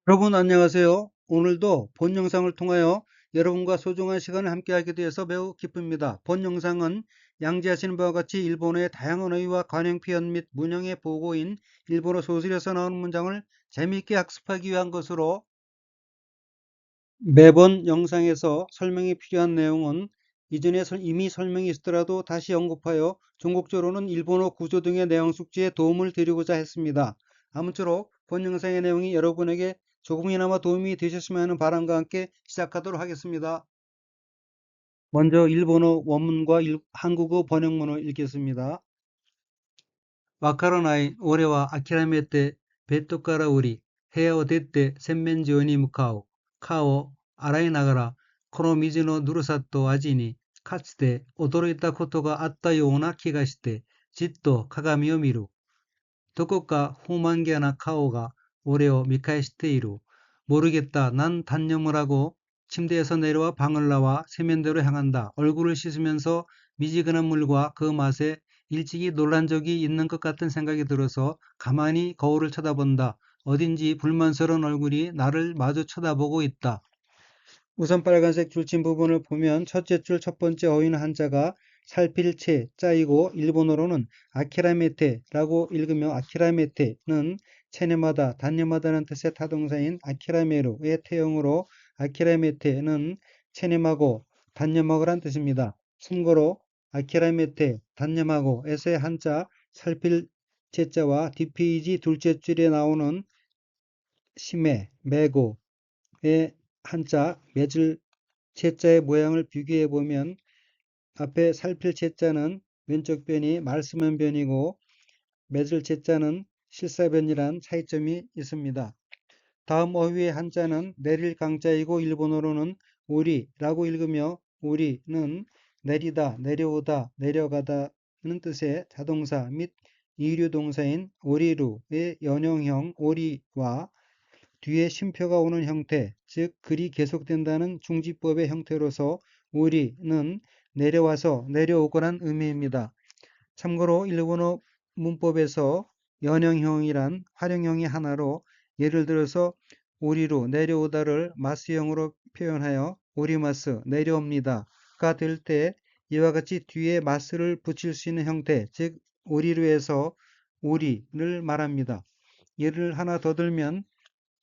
여러분 안녕하세요. 오늘도 본 영상을 통하여 여러분과 소중한 시간을 함께하게 되어서 매우 기쁩니다. 본 영상은 양지하시는 바와 같이 일본어의 다양한 어휘와 관용 표현 및 문형의 보고인 일본어 소설에서 나오는 문장을 재미있게 학습하기 위한 것으로 매번 영상에서 설명이 필요한 내용은 이전에 이미 설명이 있더라도 다시 언급하여 전국적으로는 일본어 구조 등의 내용 숙지에 도움을 드리고자 했습니다. 아무쪼록 본 영상의 내용이 여러분에게 조금이나마 도움이 되셨으면 하는 바람과 함께 시작하도록 하겠습니다. 먼저 일본어 원문과 한국어 번역문을 읽겠습니다. わからない。俺は諦めてベッドから降り、部屋を出て洗面所に向かう。顔を洗いながら、この水のぬるさと味に、かつて驚いたことがあったような気がして、じっと鏡を見る。どこか不満げな顔が俺を見返している。모르겠다. 난 단념을 하고 침대에서 내려와 방을 나와 세면대로 향한다. 얼굴을 씻으면서 미지근한 물과 그 맛에 일찍이 놀란 적이 있는 것 같은 생각이 들어서 가만히 거울을 쳐다본다. 어딘지 불만스러운 얼굴이 나를 마주 쳐다보고 있다. 우선 빨간색 줄친 부분을 보면 첫째 줄 첫 번째 어휘는 한자가 살필 채 짜이고 일본어로는 아키라메테라고 읽으며 아키라메테는 체내마다 단념하다는 뜻의 타동사인 아키라메루의 태형으로 아키라메테는 체념하고 단념하고란 뜻입니다. 참고로 아키라메테 단념하고에서의 한자 살필 채자와 뒷페이지 둘째 줄에 나오는 심해 매고의 한자 맺을 채자의 모양을 비교해 보면 앞에 살필 채자는 왼쪽 변이 말씀한 변이고 맺을 채자는 실사변이란 차이점이 있습니다. 다음 어휘의 한자는 내릴 강자이고 일본어로는 오리라고 읽으며 오리는 내리다, 내려오다, 내려가다는 뜻의 자동사 및 이류동사인 오리루의 연형형 오리와 뒤에 쉼표가 오는 형태, 즉 글이 계속된다는 중지법의 형태로서 오리는 내려와서 내려오거란 의미입니다. 참고로 일본어 문법에서 연형형이란 활용형이 하나로 예를 들어서 오리로 내려오다를 마스형으로 표현하여 오리마스 내려옵니다가 될 때 이와 같이 뒤에 마스를 붙일 수 있는 형태, 즉 오리로에서 오리를 말합니다. 예를 하나 더 들면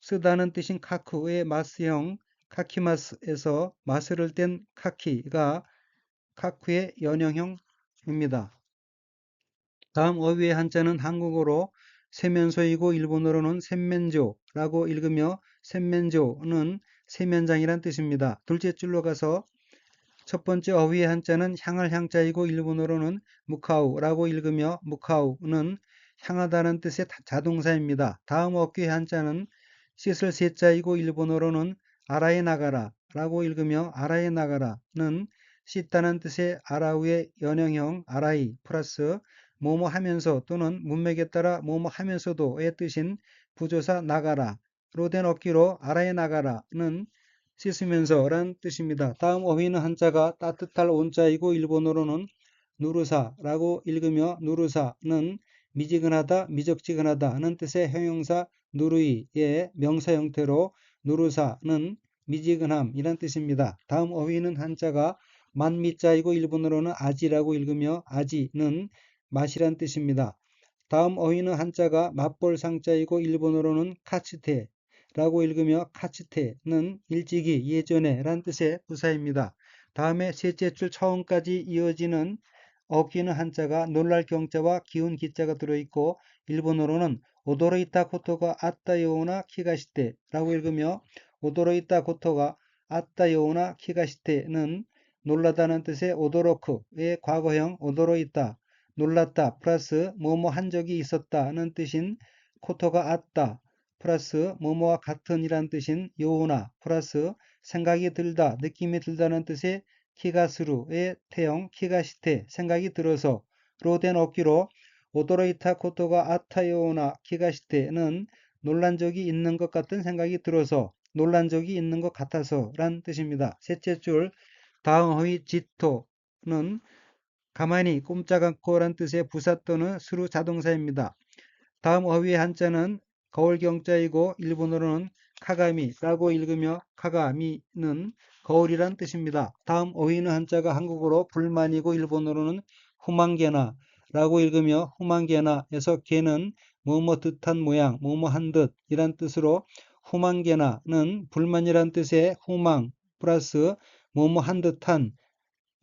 쓰다는 뜻인 카쿠의 마스형 카키마스에서 마스를 뗀 카키가 카쿠의 연형형입니다. 다음 어휘의 한자는 한국어로 세면소이고 일본어로는 셈면조라고 읽으며 셈면조는 세면장이란 뜻입니다. 둘째 줄로 가서 첫 번째 어휘의 한자는 향할 향자이고 일본어로는 무카우라고 읽으며 무카우는 향하다는 뜻의 자동사입니다. 다음 어휘의 한자는 씻을 세자이고 일본어로는 아라에 나가라라고 읽으며 아라에 나가라는 씻다는 뜻의 아라우의 연형형 아라이 플러스 뭐뭐 하면서 또는 문맥에 따라 뭐뭐 하면서도의 뜻인 부조사 나가라로 된 어귀로 아라에 나가라는 씻으면서란 뜻입니다. 다음 어휘는 한자가 따뜻할 온자이고 일본어로는 누르사라고 읽으며 누르사는 미지근하다, 미적지근하다 하는 뜻의 형용사 누르이의 명사 형태로 누르사는 미지근함이란 뜻입니다. 다음 어휘는 한자가 만미자이고 일본어로는 아지라고 읽으며 아지는 맛이란 뜻입니다. 다음 어휘는 한자가 맛볼 상자이고 일본어로는 카츠테 라고 읽으며 카츠테는 일찍이 예전에 란 뜻의 부사입니다. 다음에 셋째 줄 처음까지 이어지는 어귀는 한자가 놀랄 경자와 기운 기자가 들어있고 일본어로는 오도로이타 코토가 아따요나 키가시테 라고 읽으며 오도로이타 코토가 아따요나 키가시테는 놀라다는 뜻의 오도로크의 과거형 오도로이타 놀랐다 플러스 뭐뭐 한 적이 있었다는 뜻인 코토가 아따 플러스 뭐뭐와 같은 이란 뜻인 요나 플러스 생각이 들다, 느낌이 들다는 뜻의 키가스루의 태형 키가시테 생각이 들어서 로 된 어귀로 오도로이타 코토가 아타요나 키가시테는 놀란 적이 있는 것 같은 생각이 들어서 놀란 적이 있는 것 같아서 란 뜻입니다. 셋째 줄 다음 어휘 지토는 가만히 꼼짝 않고 란 뜻의 부사 또는 수루 자동사입니다. 다음 어휘의 한자는 거울 경자이고 일본어로는 카가미라고 읽으며 카가미는 거울이란 뜻입니다. 다음 어휘는 한자가 한국어로 불만이고 일본어로는 후만게나라고 읽으며 후만게나에서 게는 뭐뭐 듯한 모양, 뭐뭐 한 듯이란 뜻으로 후만게나는 불만이란 뜻의 후망 플러스 뭐뭐 한 듯한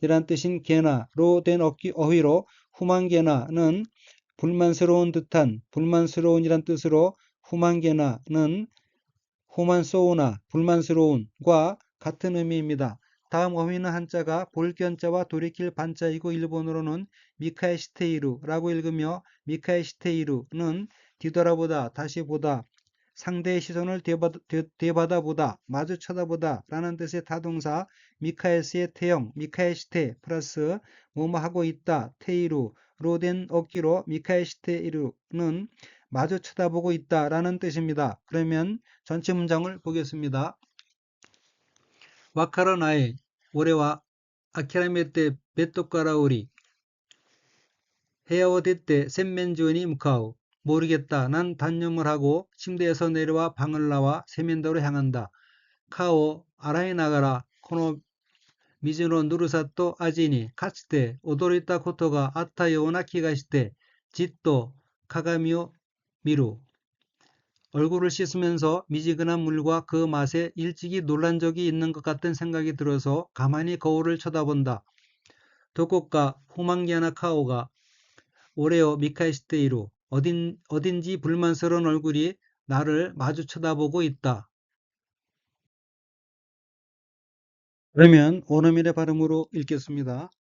이란 뜻인 게나로 된 어휘로 후만게나는 불만스러운 듯한 불만스러운이란 뜻으로 후만게나는 후만소우나 불만스러운과 같은 의미입니다. 다음 어휘는 한자가 볼견자와 돌이킬 반자이고 일본어로는 미카에시테이루라고 읽으며 미카에시테이루는 뒤돌아보다, 다시 보다, 상대의 시선을 되받아보다, 마주 쳐다보다 라는 뜻의 타동사 미카에스의 태형, 미카에시테 플러스 뭐뭐 하고 있다, 테이루로 된 어기로 미카에시테이루는 마주 쳐다보고 있다 라는 뜻입니다. 그러면 전체 문장을 보겠습니다. 와카라나이 올해와 아키라메테 베토카라오리 헤어데때 센멘조니 무카우 모르겠다. 난 단념을 하고 침대에서 내려와 방을 나와 세면대로 향한다. 카오 아라이 나가라 코노 미즈노 누르사또 아지니 카츠테 오도리타 코토가 아타 요나 키가시테 짓또 카가미오 미루 얼굴을 씻으면서 미지근한 물과 그 맛에 일찍이 놀란 적이 있는 것 같은 생각이 들어서 가만히 거울을 쳐다본다. 도코카 후망기아나 카오가 오레오 미카이시테이루 어딘지 불만스러운 얼굴이 나를 마주 쳐다보고 있다. 그러면 원어민의 발음으로 읽겠습니다.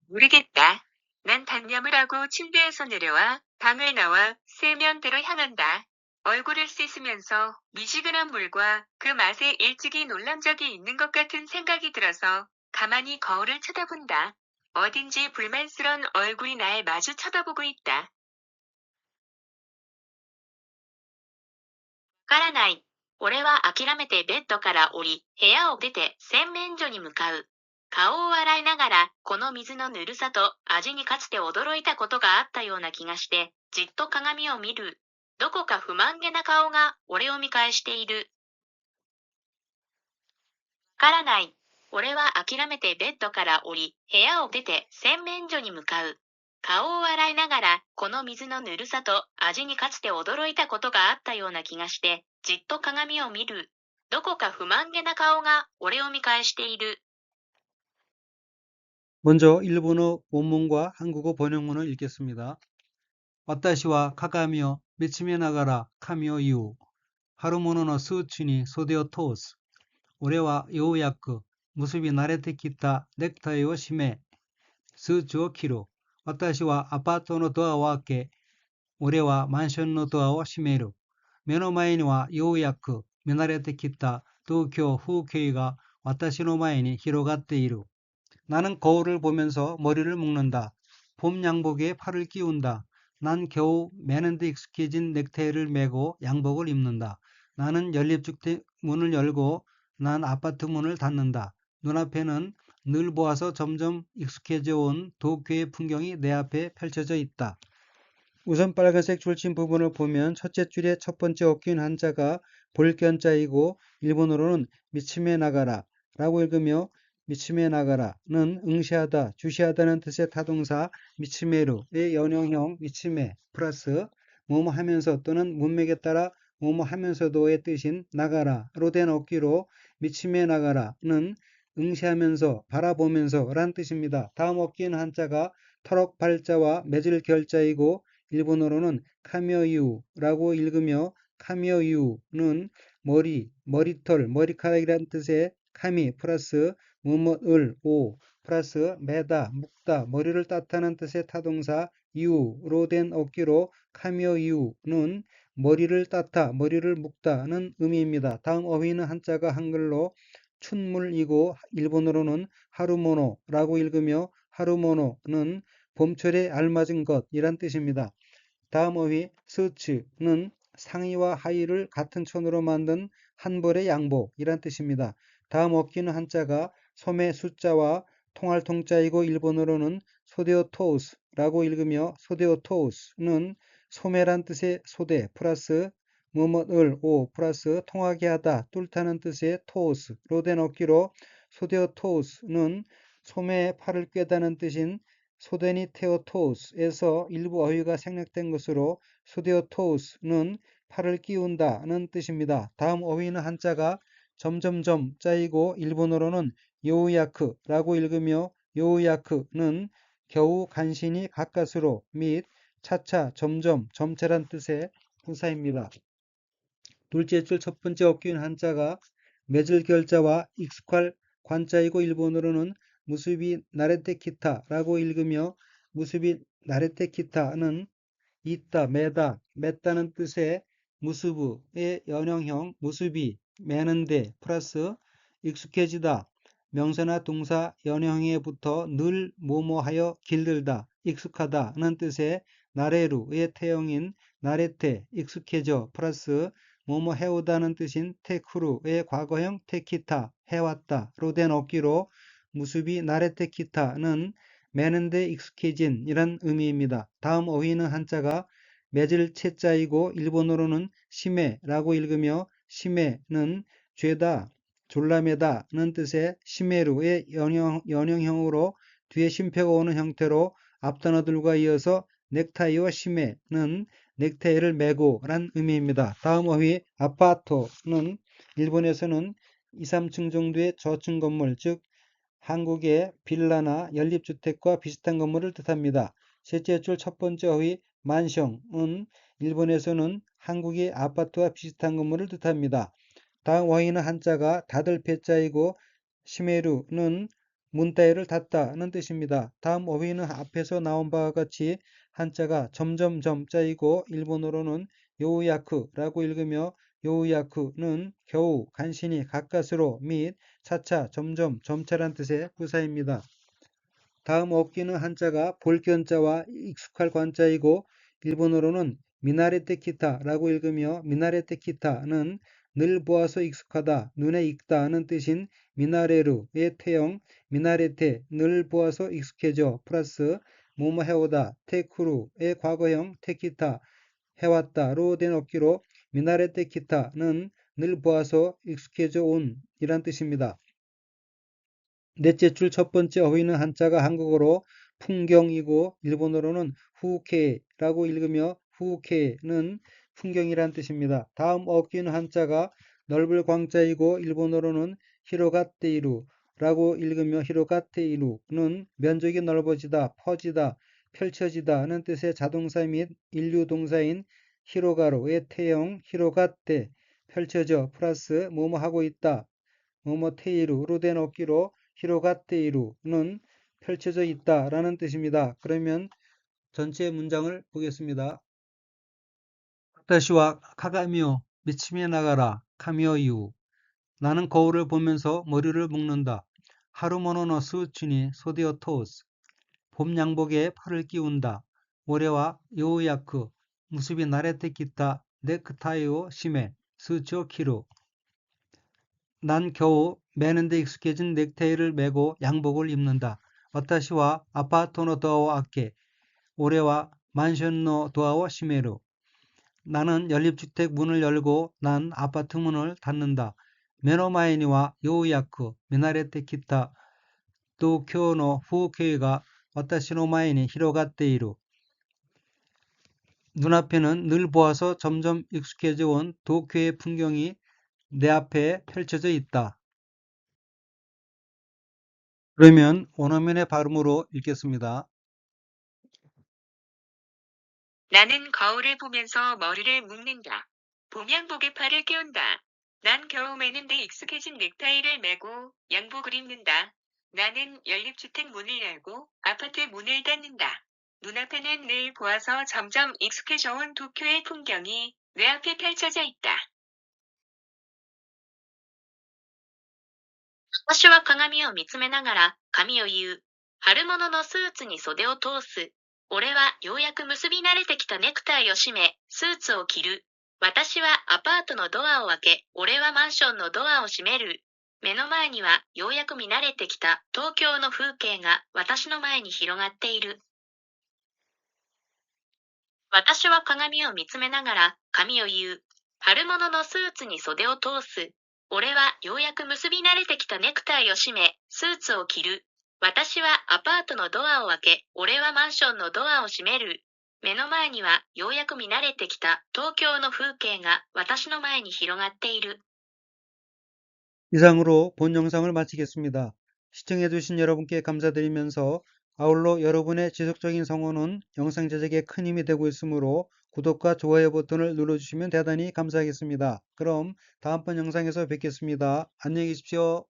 모르겠다. 난 단념을 하고 침대에서 내려와 방을 나와 세면대로 향한다. 얼굴을 씻으면서 미지근한 물과 그 맛에 일찍이 놀란 적이 있는 것 같은 생각이 들어서 가만히 거울을 쳐다본다. 어딘지 불만스러운 얼굴이 날 마주 쳐다보고 있다. わからない。俺は諦めてベッドから降り、部屋を出て洗面所に向かう。顔を洗いながら、この水のぬるさと味にかつて驚いたことがあったような気がして、じっと鏡を見る。どこか不満げな顔が俺を見返している。わからない。俺は諦めてベッドから降り、部屋を出て洗面所に向かう。顔を洗いながら、この水のぬるさと味にかつて驚いたことがあったような気がして、じっと鏡を見る。どこか不満げな顔が俺を見返している。 먼저 일본어 원문과 한국어 번역문을 읽겠습니다. 와타시와 카가미오 메치메 나가라 카미오 이후 하루모노노 스우츠니 소데오 토스 올해와 요우야쿠 무습이 나레테 키타 넥타이を締めスーツを着る。私はアパートのドアを開け、俺はマンションのドアを閉める。目の前にはようやく見慣れてきた東京風景が私の前に広がっている。나는 거울을 보면서 머리를 묶는다. 봄 양복에 팔을 끼운다. 난 겨우 매는데 익숙해진 넥타이를 매고 양복을 입는다. 나는 연립주택 문을 열고 난 아파트 문을 닫는다. 눈앞에는 늘 보아서 점점 익숙해져 온 도쿄의 풍경이 내 앞에 펼쳐져 있다. 우선 빨간색 줄친 부분을 보면 첫째 줄의 첫 번째 어깨인 한자가 볼견자이고 일본어로는 미치메 나가라 라고 읽으며 미치메 나가라는 응시하다, 주시하다는 뜻의 타동사 미치메루의 연형형 미치메 플러스 뭐뭐 하면서 또는 문맥에 따라 뭐뭐 하면서도의 뜻인 나가라로 된 어귀로 미치메 나가라는 응시하면서 바라보면서 란 뜻입니다. 다음 어귀는 한자가 터럭 발자와 맺을 결자이고 일본어로는 카미어유라고 읽으며 카미어유는 머리, 머리털, 머리카락이란 뜻의 카미 플러스 뭐뭐을 오 플러스 매다, 묶다, 머리를 따다는 뜻의 타동사 유로 된 어귀로 카미어유는 머리를 따다, 머리를 묶다는 의미입니다. 다음 어휘는 한자가 한글로 춘물이고 일본어로는 하루모노라고 읽으며 하루모노는 봄철에 알맞은 것이란 뜻입니다. 다음 어휘 스츠는 상의와 하의를 같은 천으로 만든 한 벌의 양복이란 뜻입니다. 다음 어귀는 한자가 소매 숫자와 통할 통자이고 일본어로는 소데오토우스라고 읽으며 소데오토우스는 소매란 뜻의 소대 플러스 뭐뭐을 오 플러스 통하게 하다 뚫다는 뜻의 토우스로 된 어기로 소데오토우스는 소매에 팔을 꿰다는 뜻인 소데니테오토우스에서 일부 어휘가 생략된 것으로 소데오토우스는 팔을 끼운다는 뜻입니다. 다음 어휘는 한자가 점점점 짜이고 일본어로는 요우야크라고 읽으며 요우야크는 겨우 간신히 가까스로 및 차차 점점 점차란 뜻의 부사입니다. 둘째 줄 첫 번째 어귀인 한자가 맺을 결자와 익숙할 관자이고 일본어로는 무수비 나레테키타라고 읽으며 무수비 나레테키타는 있다, 매다, 맺다는 뜻의 무수부의 연형형 무수비, 매는데 플러스 익숙해지다, 명사나 동사 연형에 붙어 늘 뭐뭐하여 길들다, 익숙하다는 뜻의 나레루의 태형인 나레테, 익숙해져 플러스 뭐뭐 해오다는 뜻인 테쿠루의 과거형 테키타, 해왔다로 된 어기로 무수비 나레테키타는 매는데 익숙해진 이란 의미입니다. 다음 어휘는 한자가 맺을 채자이고 일본어로는 시메라고 읽으며 시메는 죄다, 졸라매다는 뜻의 시메루의 연형형으로 뒤에 쉼표가 오는 형태로 앞 단어들과 이어서 넥타이와 시메는 넥타이를 매고 란 의미입니다. 다음 어휘 아파토는 일본에서는 2, 3층 정도의 저층 건물, 즉 한국의 빌라나 연립주택과 비슷한 건물을 뜻합니다. 셋째 줄 첫 번째 어휘 만성은 일본에서는 한국의 아파트와 비슷한 건물을 뜻합니다. 다음 어휘는 한자가 닫을 패자이고 시메루는 문 따위를 닫다는 뜻입니다. 다음 어휘는 앞에서 나온 바와 같이 한자가 점점점 자이고 일본어로는 요우야크라고 읽으며 요우야크는 겨우, 간신히, 가까스로 및 차차, 점점, 점차란 뜻의 부사입니다. 다음 어귀는 한자가 볼견자와 익숙할 관자이고 일본어로는 미나레테 키타라고 읽으며 미나레테 키타는 늘 보아서 익숙하다, 눈에 익다는 뜻인 미나레루의 태형 미나레테, 늘 보아서 익숙해져 플러스 뭐뭐 해오다, 테쿠루의 과거형 테키타, 해왔다로 된 어기로 미나레테 키타는 늘 보아서 익숙해져 온 이란 뜻입니다. 넷째 줄 첫 번째 어휘는 한자가 한국어로 풍경이고 일본어로는 후케라고 읽으며 후케는 풍경이란 뜻입니다. 다음 어귀는 한자가 넓을 광자이고 일본어로는 히로가테이루라고 읽으며 히로가테이루는 면적이 넓어지다, 퍼지다, 펼쳐지다는 뜻의 자동사 및 인류 동사인 히로가로의 태형 히로가테, 펼쳐져 플러스 뭐뭐 하고 있다, 뭐뭐 테이루로 된 어기로 히로가테이루는 펼쳐져 있다라는 뜻입니다. 그러면 전체 문장을 보겠습니다. 다시와 카가미오 미치미에 나가라 카미오이우 나는 거울을 보면서 머리를 묶는다. 하루모노노 스우츠니 소디오 토우스 봄 양복에 팔을 끼운다. 올해와 요우야크 무수비 나레테 기타 네크타이오 시메 스우츠오 키루 난 겨우 매는데 익숙해진 넥타이를 매고 양복을 입는다. 와타시와 아파토노 도아오 아케 올해와 만션노 도아오 시메루 나는 연립주택 문을 열고 난 아파트 문을 닫는다. 메노마에니와 요우야크 미나레테 기타 도쿄노 후케이가 와타시노 마에니 히로가테이루 눈앞에는 늘 보아서 점점 익숙해져 온 도쿄의 풍경이 내 앞에 펼쳐져 있다. 그러면 원어민의 발음으로 읽겠습니다. 나는 거울을 보면서 머리를 묶는다. 봄 양복에 팔을 끼운다. 난 겨우 매는데 익숙해진 넥타이를 매고 양복을 입는다. 나는 연립주택 문을 열고 아파트 문을 닫는다. 눈앞에는 늘 보아서 점점 익숙해져 온 도쿄의 풍경이 내 앞에 펼쳐져 있다. 私は鏡を見つめながら髪を言う。春物のスーツに袖を通す。俺はようやく結び慣れてきたネクタイを締め、スーツを着る。私はアパートのドアを開け、俺はマンションのドアを閉める。目の前にはようやく見慣れてきた東京の風景が私の前に広がっている。私は鏡を見つめながら髪を言う。春物のスーツに袖を通す。俺はようやく結び慣れてきたネクタイを締め、スーツを着る。私はアパートのドアを開け、俺はマンションのドアを閉める。目の前にはようやく見慣れてきた東京の風景が私の前に広がっている。 이상으로 본 영상을 마치겠습니다. 시청해주신 여러분께 감사드리면서 아울러 여러분의 지속적인 성원은 영상 제작에 큰 힘이 되고 있으므로 구독과 좋아요 버튼을 눌러주시면 대단히 감사하겠습니다. 그럼 다음번 영상에서 뵙겠습니다. 안녕히 계십시오.